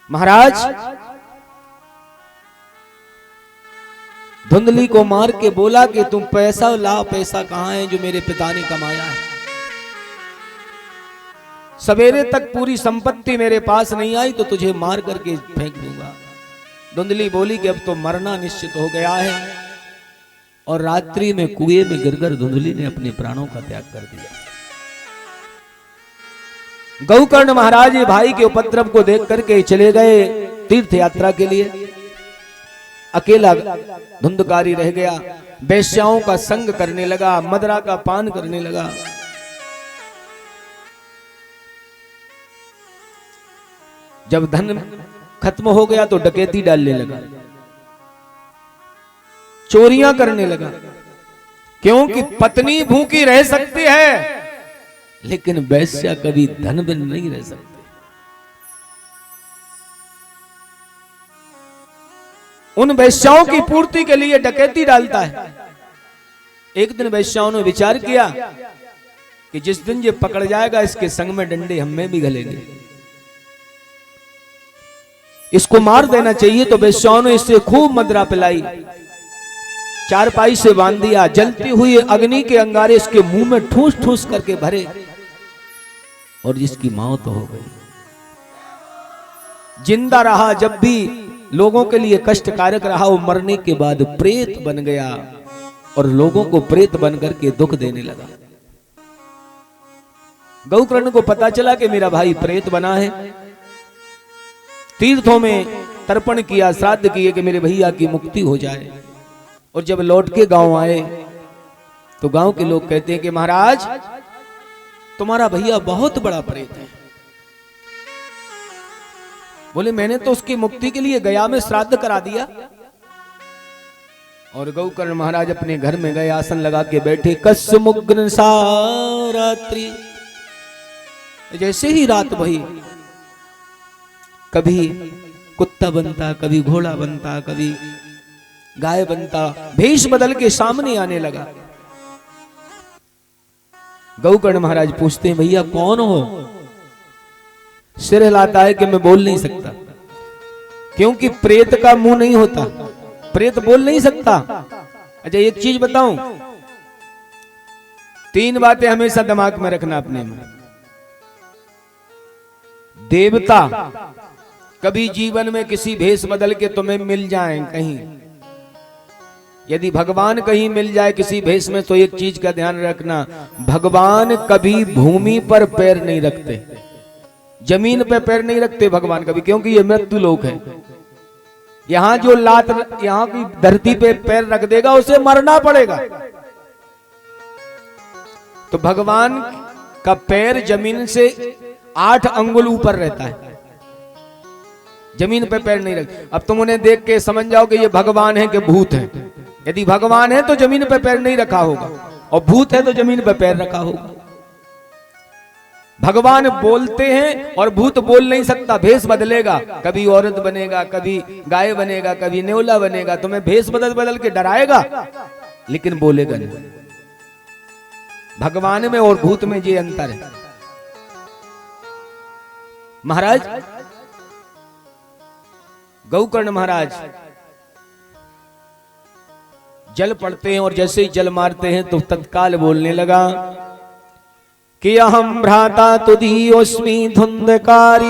महाराज धुंधली को मार के बोला कि तुम पैसा ला, पैसा कहां है जो मेरे पिता ने कमाया है। सवेरे तक पूरी संपत्ति मेरे पास नहीं आई तो तुझे मार करके फेंक दूंगा। धुंधली बोली कि अब तो मरना निश्चित हो गया है, और रात्रि में कुएं में गिरकर धुंधली ने अपने प्राणों का त्याग कर दिया। गौकर्ण महाराज भाई के उपद्रव को देख करके चले गए तीर्थ यात्रा के लिए। अकेला धुंधकारी रह गया। वेश्याओं का संग करने लगा, मदरा का पान करने लगा। जब धन खत्म हो गया तो डकैती डालने लगा, चोरियां करने लगा, क्योंकि पत्नी भूखी रह सकती है लेकिन वैश्या कभी धन बिन नहीं रह सकती। उन वैश्याओं की पूर्ति के लिए डकैती डालता है। एक दिन वैश्याओं ने विचार किया कि जिस दिन ये पकड़ जाएगा इसके संग में डंडे हमें भी घलेंगे, इसको मार देना चाहिए। तो वैश्याओं ने इससे खूब मदरा पिलाई, चारपाई से बांध दिया, जलती हुई अग्नि के अंगारे इसके मुंह में ठूस ठूस करके भरे और जिसकी मौत हो गई। जिंदा रहा, जब भी लोगों के लिए कष्टकारक रहा, वो मरने के बाद प्रेत बन गया और लोगों को प्रेत बन करके दुख देने लगा। गौकर्ण को पता चला कि मेरा भाई प्रेत बना है। तीर्थों में तर्पण किया, श्राद्ध किए कि मेरे भैया की मुक्ति हो जाए। और जब लौट के गांव आए तो गांव के लोग कहते हैं कि महाराज तुम्हारा भैया बहुत बड़ा प्रेत है। बोले मैंने तो उसकी मुक्ति के लिए गया में श्राद्ध करा दिया। और गौकर्ण महाराज अपने घर में गए, आसन लगा के बैठे। कस्य मुग्न सा रात्रि, जैसे ही रात भई कभी कुत्ता बनता, कभी घोड़ा बनता, कभी गाय बनता, भेष बदल के सामने आने लगा। गौकर्ण महाराज पूछते हैं भैया कौन हो? सिर हिलाता है कि मैं बोल नहीं सकता, क्योंकि प्रेत का मुंह नहीं होता, प्रेत बोल नहीं सकता। अच्छा एक चीज बताऊं, 3 बातें हमेशा दिमाग में रखना अपने में। देवता कभी जीवन में किसी भेष बदल के तुम्हें मिल जाएं कहीं, यदि भगवान कहीं मिल जाए किसी भेष में, तो एक चीज का ध्यान रखना, भगवान कभी भूमि पर पैर नहीं रखते, जमीन पे पैर नहीं रखते भगवान कभी, क्योंकि ये मृत्यु लोक है। यहां जो लात यहां की धरती पे पैर रख देगा उसे मरना पड़ेगा। तो भगवान का पैर जमीन से 8 अंगुल ऊपर रहता है, जमीन पे पैर नहीं रख। अब तुम उन्हें देख के समझ जाओ कि ये भगवान है कि भूत है। यदि भगवान है तो जमीन पे पैर नहीं रखा होगा, और भूत है तो जमीन पे पैर रखा होगा। भगवान बोलते हैं और भूत बोल नहीं सकता, भेष बदलेगा, कभी औरत बनेगा, कभी गाय बनेगा, कभी नेवला बनेगा, तुम्हें भेष बदल बदल के डराएगा लेकिन बोलेगा नहीं। भगवान में और भूत में ये अंतर है। महाराज गौकर्ण महाराज जल पड़ते हैं और जैसे ही जल मारते हैं तो तत्काल बोलने लगा कि अहम भ्राता तुदीयोस्मि धुंधकारी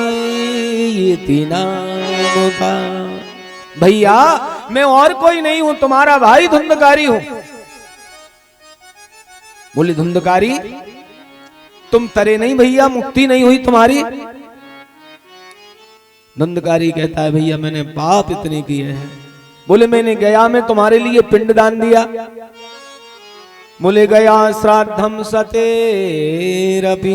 भैया मैं और कोई नहीं हूं, तुम्हारा भाई धुंधकारी हूं। बोले धुंधकारी तुम तरे नहीं भैया, मुक्ति नहीं हुई तुम्हारी? धुंधकारी कहता है भैया मैंने पाप इतने किए हैं। बोले मैंने गया में तुम्हारे लिए पिंडदान दिया। बोले गया श्राद्धम सतेरपि,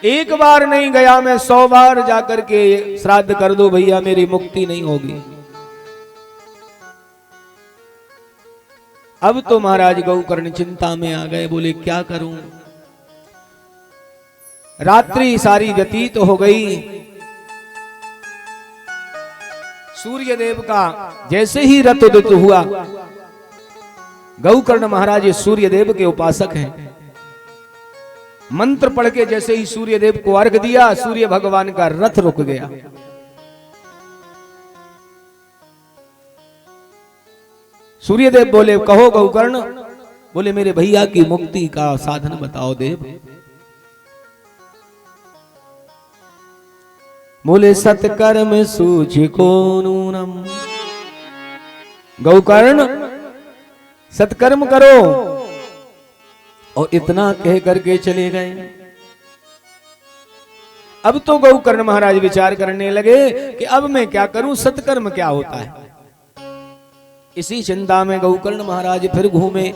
एक बार नहीं गया मैं 100 बार जाकर के श्राद्ध कर दो भैया, मेरी मुक्ति नहीं होगी। अब तो महाराज गौकर्ण चिंता में आ गए। बोले क्या करूं? रात्रि सारी व्यतीत हो गई। सूर्यदेव का जैसे ही रथ उदित हुआ, गौकर्ण महाराज सूर्यदेव के उपासक हैं। मंत्र पढ़ के जैसे ही सूर्यदेव को अर्घ दिया, सूर्य भगवान का रथ रुक गया। सूर्यदेव बोले कहो गौकर्ण। बोले मेरे भैया की मुक्ति का साधन बताओ देव। बोले सत्कर्म सूझ को नूनम, गौकर्ण सत्कर्म करो। और इतना कह करके चले गए। अब तो गौकर्ण महाराज विचार करने लगे कि अब मैं क्या करूं, सत्कर्म क्या होता है। इसी चिंता में गौकर्ण महाराज फिर घूमे।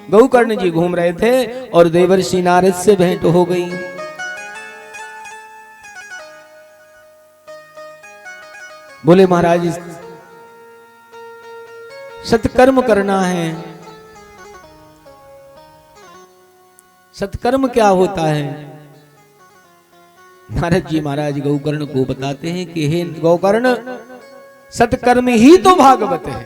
गौकर्ण जी घूम रहे थे और देवर्षि नारद से भेंट हो गई। बोले महाराज सत्कर्म करना है। सत्कर्म क्या होता है? नारद जी महाराज गौकर्ण को बताते हैं कि हे गौकर्ण, सत्कर्म ही तो भागवत है।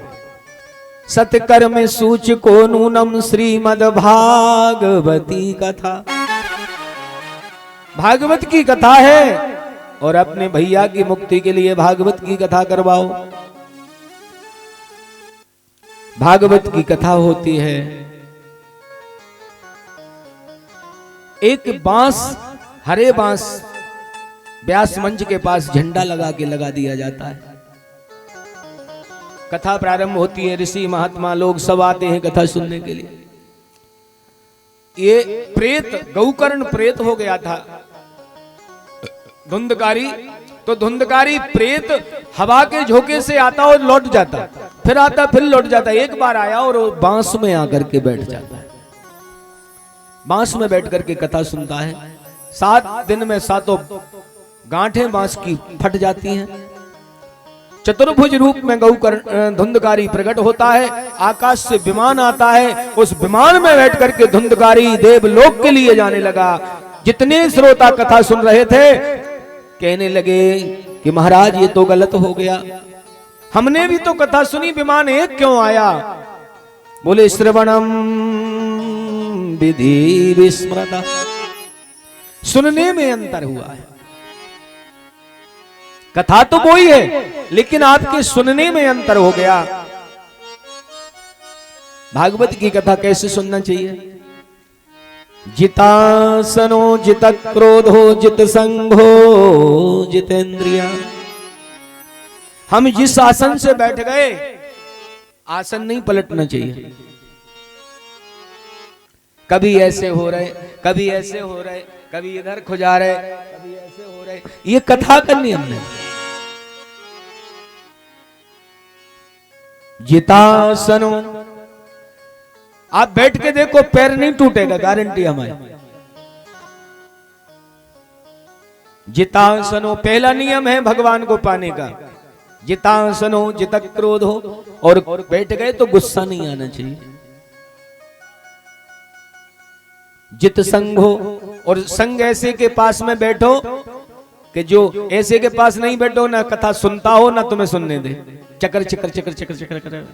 सत्कर्म सूचको नूनम श्रीमद् भागवती कथा। भागवत की कथा है और अपने भैया की मुक्ति के लिए भागवत की कथा करवाओ। भागवत की कथा होती है, एक बांस, हरे बांस व्यास मंच के पास झंडा लगा के लगा दिया जाता है। कथा प्रारंभ होती है, ऋषि महात्मा लोग सब आते हैं कथा सुनने के लिए। ये प्रेत, गौकर्ण प्रेत हो गया था धुंधकारी, तो धुंधकारी प्रेत हवा के झोंके से आता और लौट जाता, फिर आता फिर लौट जाता। एक बार आया और वो बांस में आकर के बैठ जाता है। बांस में बैठ करके कथा सुनता है। 7 दिन में 7 गांठें बांस की फट जाती हैं। चतुर्भुज रूप में गौकर्ण धुंधकारी प्रकट होता है। आकाश से विमान आता है, उस विमान में बैठ करके धुंधकारी देवलोक के लिए जाने लगा। जितने श्रोता कथा सुन रहे थे कहने लगे कि महाराज ये तो गलत हो गया, हमने भी तो कथा सुनी, विमान एक क्यों आया? बोले श्रवणम विधि विस्मृता, सुनने में अंतर हुआ है। कथा तो वो ही है लेकिन आपके सुनने में अंतर हो गया। भागवत की कथा कैसे सुनना चाहिए? जितासनो जित क्रोधो जित संघो जितेंद्रिया। हम जिस आसन से बैठ गए, आसन नहीं पलटना चाहिए। कभी ऐसे हो रहे, कभी ऐसे हो रहे, कभी इधर खुजा रहे, कभी ऐसे हो रहे। ये कथा करनी हमने। जितासनो, आप बैठ के देखो पैर नहीं टूटेगा, गारंटी हमारी। जितासनो पहला नियम है भगवान को पाने का। जितासनो जित क्रोध हो, और बैठ गए तो गुस्सा नहीं आना चाहिए। जित संग हो, और संग ऐसे के पास में बैठो कि जो ऐसे के पास नहीं बैठो ना कथा सुनता हो ना तुम्हें सुनने दे। चकर चकर चकर चकर चकर चकर,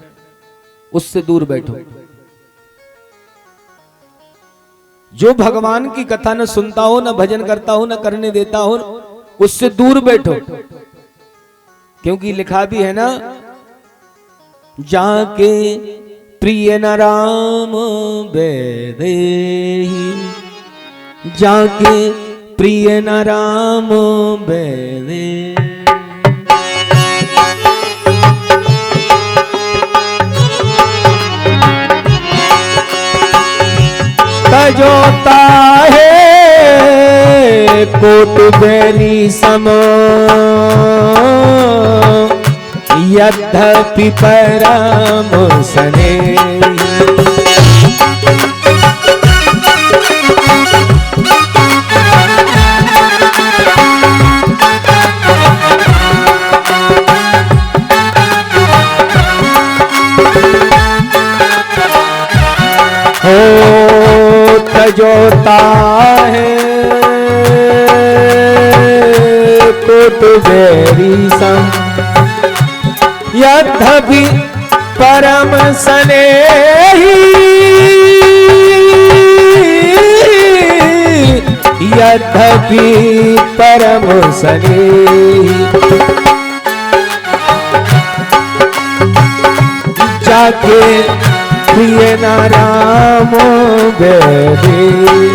उससे दूर बैठो। जो भगवान की कथा न सुनता हो, न भजन करता हो, न करने देता हो, उससे दूर बैठो। क्योंकि लिखा भी है ना, जाके प्रिय न राम वैदेही, जाके प्रिय न राम वैदेही। तजोता है कोट बैरी सम, यद्यपि परम स्नेही। तजोता है कोट बैरी सम, यद्यपि परम स्नेही, यद्यपि परम स्नेही। जाके प्रिय न राम वैदेही।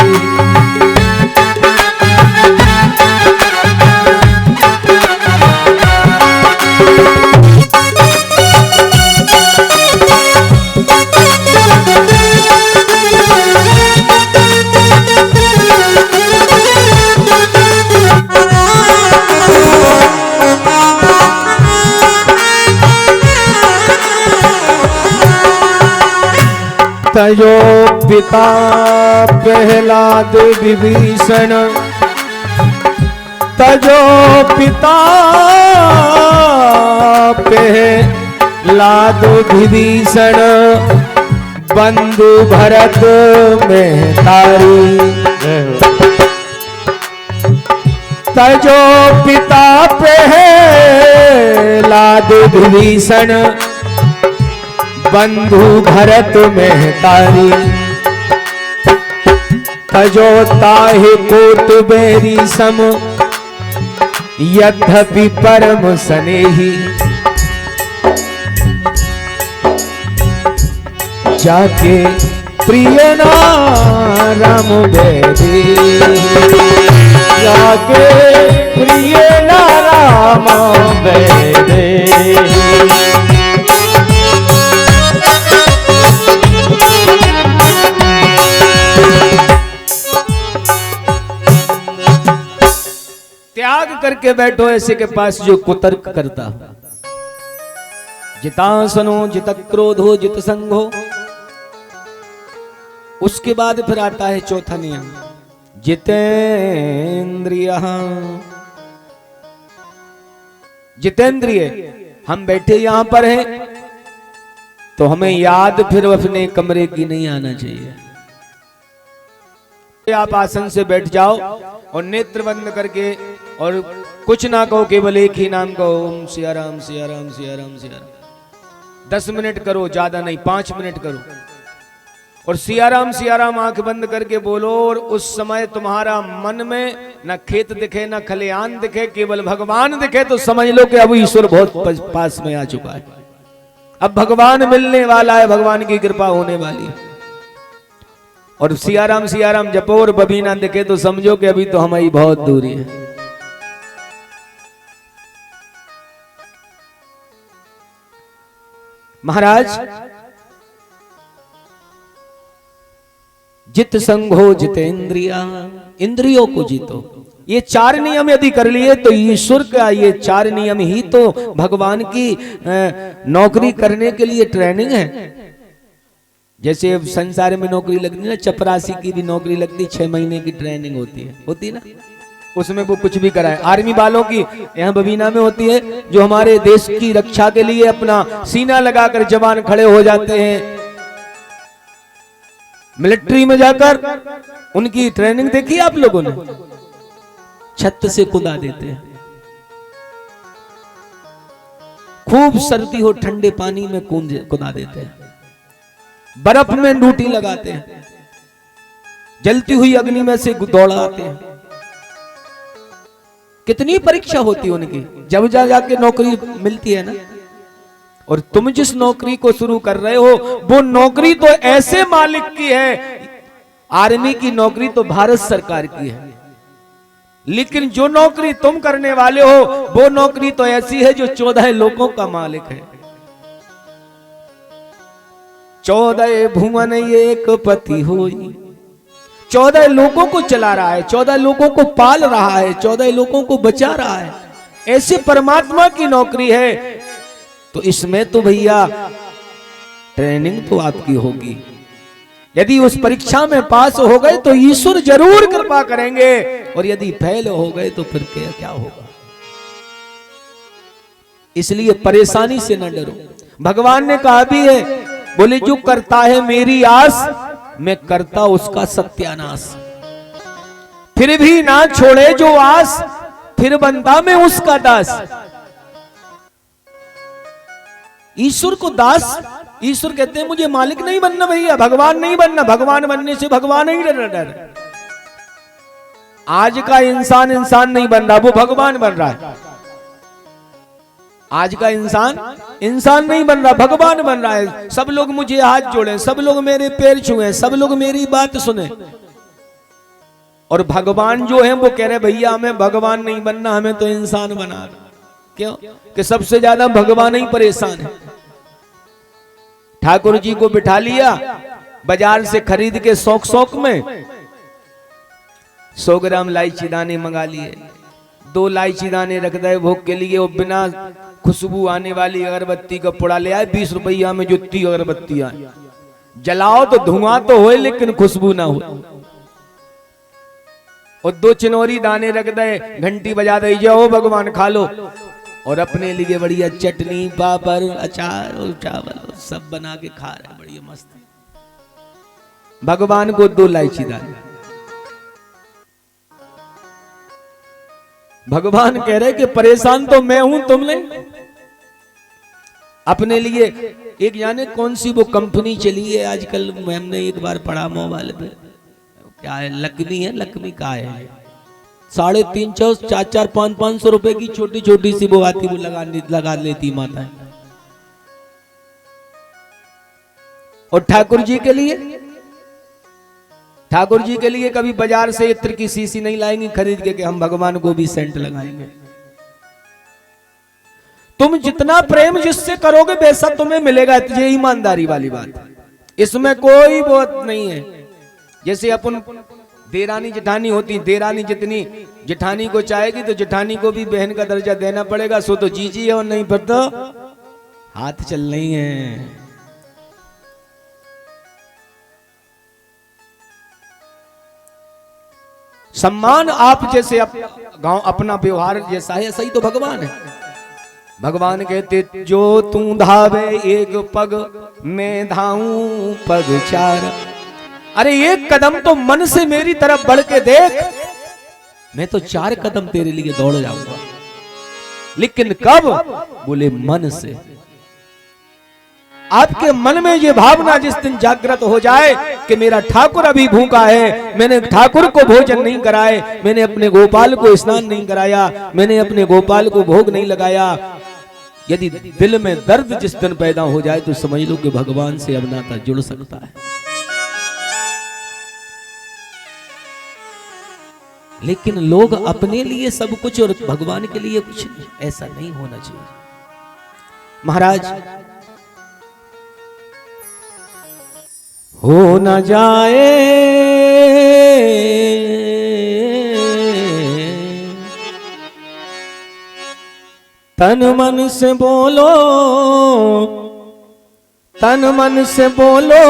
तजो पिता प्रहलाद विभीषण, तजो पिता प्रहलाद विभीषण, बंधु भरत में तारी। तजो पिता प्रहलाद विभीषण, बंधु भरत में तारी। तजो ताहि कोट बेरी सम, यद्यपि परम स्नेही। जाके प्रिय राम बेरी, जाके प्रिय राम बेरी। त्याग करके बैठो ऐसे के पास जो कुतर्क करता। जितासनो जित क्रोधो जित संघो। उसके बाद फिर आता है चौथा नियम, जितेंद्रिय। जितेंद्रिय, हम बैठे यहां पर हैं तो हमें याद फिर अपने कमरे की नहीं आना चाहिए। आप आसन से बैठ जाओ और नेत्र बंद करके और कुछ ना कहो, केवल एक ही नाम कहो, ओम सिया राम सिया राम सिया राम सिया राम। 10 मिनट करो, ज्यादा नहीं, 5 मिनट करो और सिया राम आंख बंद करके बोलो। और उस समय तुम्हारा मन में न खेत दिखे न खलियान दिखे, केवल भगवान दिखे, तो समझ लो कि अब ईश्वर बहुत पास में आ चुका है। अब भगवान मिलने वाला है, भगवान की कृपा होने वाली है। और सिया राम जपो और बबी ना दिखे तो समझो कि अभी तो हमारी बहुत दूरी है। महाराज, जित संघो जितेंद्रिया, इंद्रियों को जीतो। ये 4 नियम यदि कर लिए तो ईश्वर का ये 4 नियम ही तो भगवान की नौकरी करने के लिए ट्रेनिंग है। जैसे संसार में नौकरी लगती है ना, चपरासी की भी नौकरी लगती, 6 महीने की ट्रेनिंग होती है ना, उसमें वो कुछ भी कराए। आर्मी वालों की यहाँ बबीना में होती है, जो हमारे देश की रक्षा के लिए अपना सीना लगाकर जवान खड़े हो जाते हैं। मिलिट्री में जाकर उनकी ट्रेनिंग देखी आप लोगों ने, छत से कुदा देते हैं। खूब सर्दी हो, ठंडे पानी में कुदा देते हैं, बर्फ में ड्यूटी लगाते हैं, जलती हुई अग्नि में से दौड़ाते हैं। कितनी परीक्षा होती है उनकी, जब जाके नौकरी मिलती है ना। और तुम जिस नौकरी को शुरू कर रहे हो वो नौकरी तो ऐसे मालिक की है, आर्मी की नौकरी तो भारत सरकार की है, लेकिन जो नौकरी तुम करने वाले हो वो नौकरी तो ऐसी है जो 14 लोगों का मालिक है। 14 भुवन एक पति होई, 14 लोगों को चला रहा है, 14 लोगों को पाल रहा है, 14 लोगों को बचा रहा है। ऐसे परमात्मा की नौकरी है, तो इसमें तो भैया ट्रेनिंग तो आपकी होगी। यदि उस परीक्षा में पास हो गए तो ईश्वर जरूर कृपा करेंगे, और यदि फेल हो गए तो फिर क्या होगा। इसलिए परेशानी से न डरो। भगवान ने कहा भी है, बोले जो करता है मेरी आस, मैं करता उसका सत्यानाश। फिर भी ना छोड़े जो आस, फिर बनता मैं उसका दास। ईश्वर को दास, ईश्वर कहते हैं मुझे मालिक नहीं बनना भैया, भगवान नहीं बनना। भगवान बनने से भगवान ही डर। आज का इंसान नहीं बन रहा, वो भगवान बन रहा है। आज का इंसान नहीं बन रहा, भगवान बन रहा है। सब लोग मुझे हाथ जोड़े, सब लोग मेरे पैर छुए, सब लोग मेरी बात सुने। और भगवान जो है वो कह रहे भैया हमें भगवान नहीं बनना, हमें तो इंसान बना। क्यों? कि सबसे ज्यादा भगवान ही परेशान है। ठाकुर जी को बिठा लिया, बाजार से खरीद के शौक में 100 ग्राम इलायची दाने मंगा लिए, 2 इलायची दाने रख दे भोग के लिए। वो बिना खुशबू आने वाली अगरबत्ती का पुड़ा ले आए, 20 रुपया में जो 30 अगरबत्तियां, जलाओ तो धुआं तो होए लेकिन खुशबू ना हो। और 2 चिनोरी दाने रख दे, घंटी बजा दे, जाओ भगवान खा लो। और अपने लिए बढ़िया चटनी पापड़ अचार और चावल सब बना के खा रहे, बढ़िया मस्त। भगवान को 2 इलायची दाने। भगवान कह रहे कि परेशान तो मैं हूं, तुम नहीं। अपने लिए एक जाने कौन सी वो कंपनी चली है आजकल, हमने एक बार पढ़ा मोबाइल पे, क्या है, लक्ष्मी है, लक्ष्मी का है, 350, 400, 500 रुपए की छोटी छोटी सी वो आती, वो लगा लेती माता है। और ठाकुर जी के लिए, ठाकुर जी के लिए कभी बाजार से इत्र की शीशी नहीं लाएंगे खरीद के कि हम भगवान को भी सेंट लगाएंगे। तुम जितना प्रेम जिससे करोगे वैसा तुम्हें मिलेगा, ये ईमानदारी वाली बात, इसमें कोई बात नहीं है। जैसे अपन देरानी जेठानी होती, देरानी जितनी जेठानी को चाहेगी तो जेठानी को भी बहन का दर्जा देना पड़ेगा। सो तो जीजी है और नहीं पर तो हाथ चल रही है। सम्मान आप जैसे गांव अपना व्यवहार जैसा है, ऐसा ही तो भगवान है। भगवान कहते जो तू धावे एक पग, मैं धाऊं पग 4। अरे 1 कदम तो मन से मेरी तरफ बढ़ के देख, मैं तो 4 कदम तेरे लिए दौड़ जाऊंगा। लेकिन कब? बोले मन से। आपके मन में ये भावना जिस दिन जागृत हो जाए कि मेरा ठाकुर अभी भूखा है, मैंने ठाकुर को भोजन नहीं कराए, मैंने अपने गोपाल को स्नान नहीं कराया, मैंने अपने गोपाल को भोग नहीं लगाया, यदि दिल में दर्द जिस दिन पैदा हो जाए तो समझ लो कि भगवान से अब नाता जुड़ सकता है। लेकिन लोग अपने लिए सब कुछ और भगवान के लिए कुछ नहीं, ऐसा नहीं होना चाहिए। महाराज हो न जाए तन मन से बोलो, तन मन से बोलो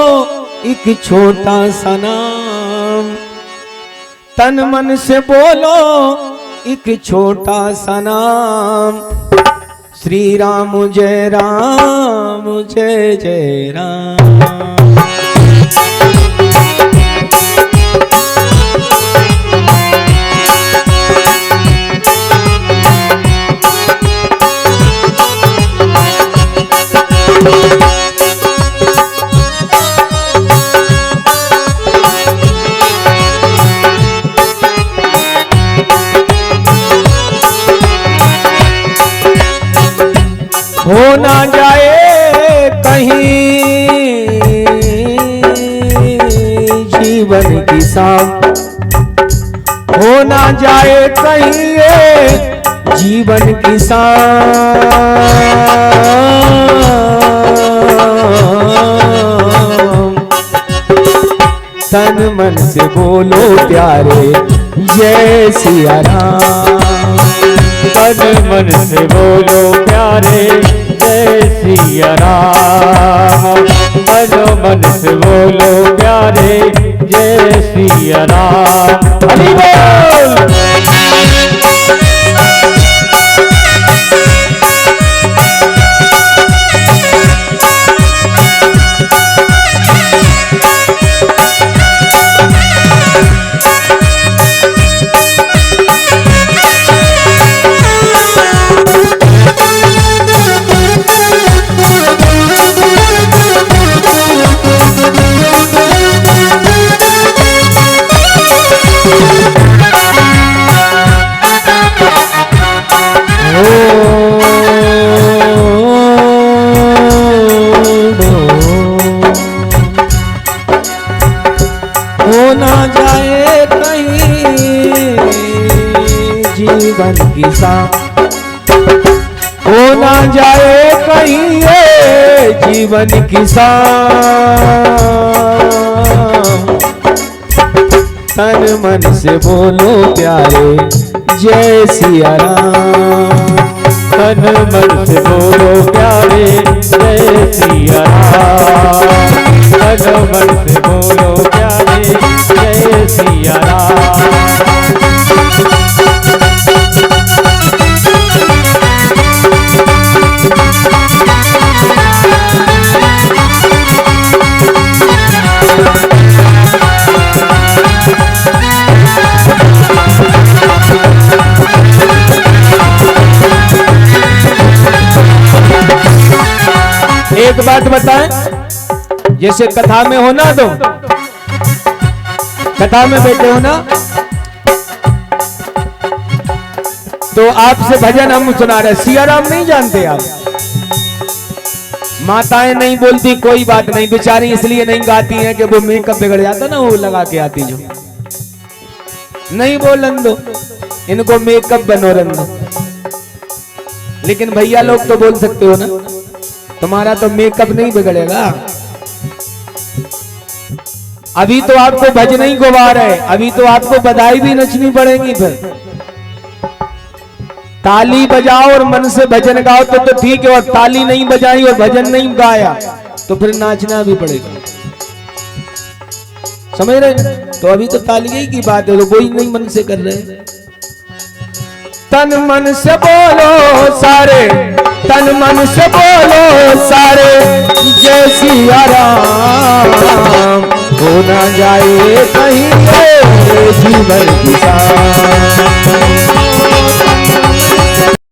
एक छोटा सा नाम, तन मन से बोलो एक छोटा सा नाम, श्री राम जय राम जय जय राम। हो ना जाए कहीं जीवन की शाम, हो ना जाए कहीं ये जीवन की शाम, तन मन से बोलो प्यारे जय सिया राम, तन मन से बोलो प्यारे जय सिया राम, तन मन से बोलो प्यारे जय सिया राम। हरि बोल। हो ना जाए कहीं जीवन की शाम, हो ना जाए कहीं ये जीवन की शाम, तन मन से बोलो प्यारे जय सिया राम, तन मन से बोलो प्यारे जय सिया राम, तन मन से बोलो प्यारे जय सिया राम। एक बात बताएं, जैसे कथा में हो ना, तो कथा में बैठे हो ना, तो आपसे भजन हम सुना रहे, सिया राम नहीं जानते आप? माताएं नहीं बोलती कोई बात नहीं, बेचारी इसलिए नहीं गाती हैं कि वो मेकअप बिगड़ जाता ना, वो लगा के आती जो नहीं बोलन दो, इनको मेकअप बनोरन दो। लेकिन भैया लोग तो बोल सकते हो ना, तुम्हारा तो मेकअप नहीं बिगड़ेगा। अभी तो आपको भजन ही गवा रहे, अभी तो आपको बधाई भी नचनी पड़ेगी। फिर ताली बजाओ और मन से भजन गाओ तो ठीक है, और ताली नहीं बजाई और भजन नहीं गाया तो फिर नाचना भी पड़ेगा। समझ रहे? तो अभी तो ताली की बात है, तो कोई नहीं मन से कर रहे। तन मन से बोलो सारे, तन मन से बोलो सारे जय सिया राम, हो ना जाए कहीं जीवन की शान।